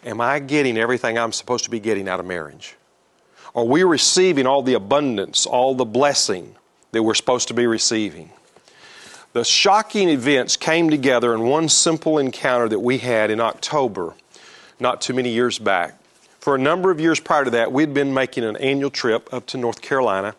am I getting everything I'm supposed to be getting out of marriage? Are we receiving all the abundance, all the blessing that we're supposed to be receiving? The shocking events came together in one simple encounter that we had in October, not too many years back. For a number of years prior to that, we'd been making an annual trip up to North Carolina.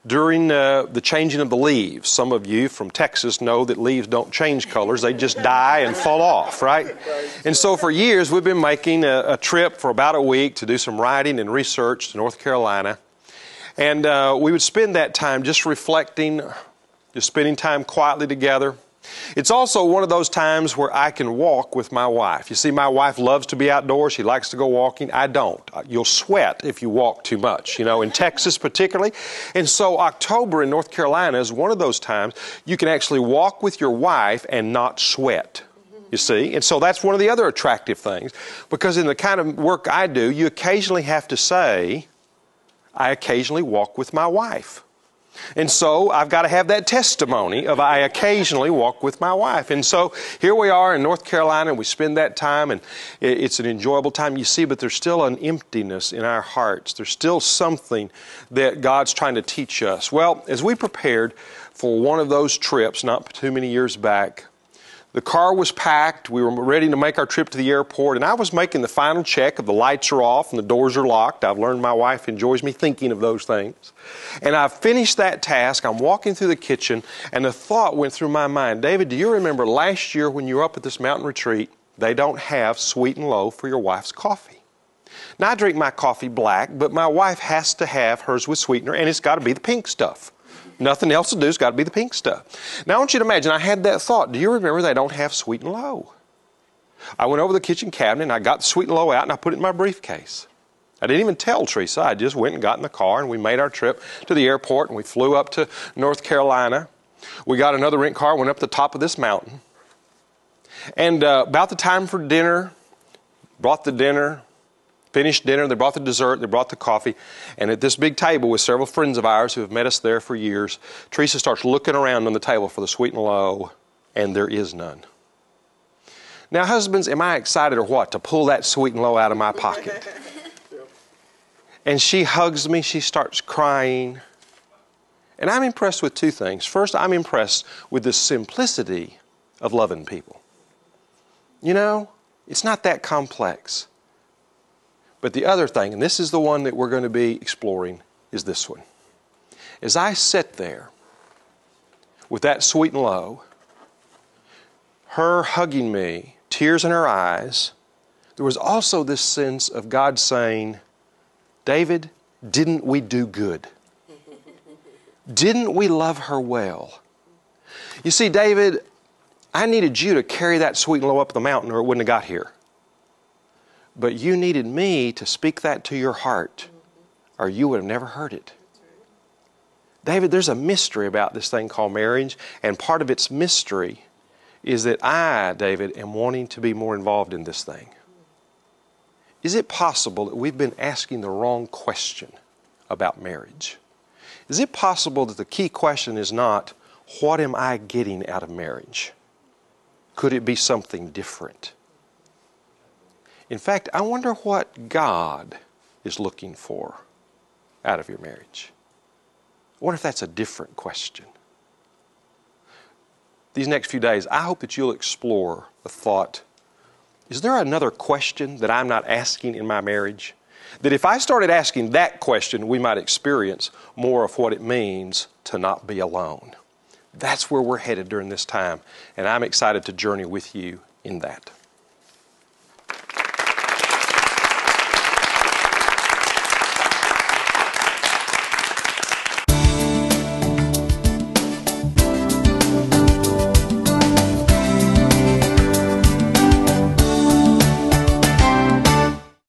During the changing of the leaves, some of you from Texas know that leaves don't change colors. They just die and fall off, right? And so for years, we've been making a trip for about a week to do some writing and research to North Carolina. And we would spend that time just reflecting, just spending time quietly together. It's also one of those times where I can walk with my wife. You see, my wife loves to be outdoors. She likes to go walking. I don't. You'll sweat if you walk too much, in Texas particularly. And so October in North Carolina is one of those times you can actually walk with your wife and not sweat, you see. And so that's one of the other attractive things, because in the kind of work I do, you occasionally have to say, I occasionally walk with my wife. And so I've got to have that testimony of I occasionally walk with my wife. And so here we are in North Carolina, and we spend that time, and it's an enjoyable time, you see, but there's still an emptiness in our hearts. There's still something that God's trying to teach us. Well, as we prepared for one of those trips not too many years back, the car was packed. We were ready to make our trip to the airport, and I was making the final check of the lights are off and the doors are locked. I've learned my wife enjoys me thinking of those things. And I finished that task. I'm walking through the kitchen, and the thought went through my mind, David, do you remember last year when you were up at this mountain retreat, they don't have sweet and low for your wife's coffee? Now, I drink my coffee black, but my wife has to have hers with sweetener, and it's got to be the pink stuff. Nothing else to do. It's got to be the pink stuff. Now, I want you to imagine, I had that thought. Do you remember they don't have sweet and low? I went over to the kitchen cabinet, and I got the sweet and low out, and I put it in my briefcase. I didn't even tell Teresa. I just went and got in the car, and we made our trip to the airport, and we flew up to North Carolina. We got another rent car, went up the top of this mountain. And about the time for dinner, brought the dinner, finished dinner, they brought the dessert, they brought the coffee, and at this big table with several friends of ours who have met us there for years, Teresa starts looking around on the table for the sweet and low, and there is none. Now, husbands, am I excited or what to pull that sweet and low out of my pocket? And she hugs me, she starts crying, and I'm impressed with two things. First, I'm impressed with the simplicity of loving people. It's not that complex. But the other thing, and this is the one that we're going to be exploring, is this one. As I sit there with that sweet and low, her hugging me, tears in her eyes, there was also this sense of God saying, David, didn't we do good? Didn't we love her well? You see, David, I needed you to carry that sweet and low up the mountain or it wouldn't have got here. But you needed me to speak that to your heart, or you would have never heard it. David, there's a mystery about this thing called marriage, and part of its mystery is that I, David, am wanting to be more involved in this thing. Is it possible that we've been asking the wrong question about marriage? Is it possible that the key question is not, what am I getting out of marriage? Could it be something different? In fact, I wonder what God is looking for out of your marriage. I wonder if that's a different question. These next few days, I hope that you'll explore the thought, is there another question that I'm not asking in my marriage? That if I started asking that question, we might experience more of what it means to not be alone. That's where we're headed during this time, and I'm excited to journey with you in that.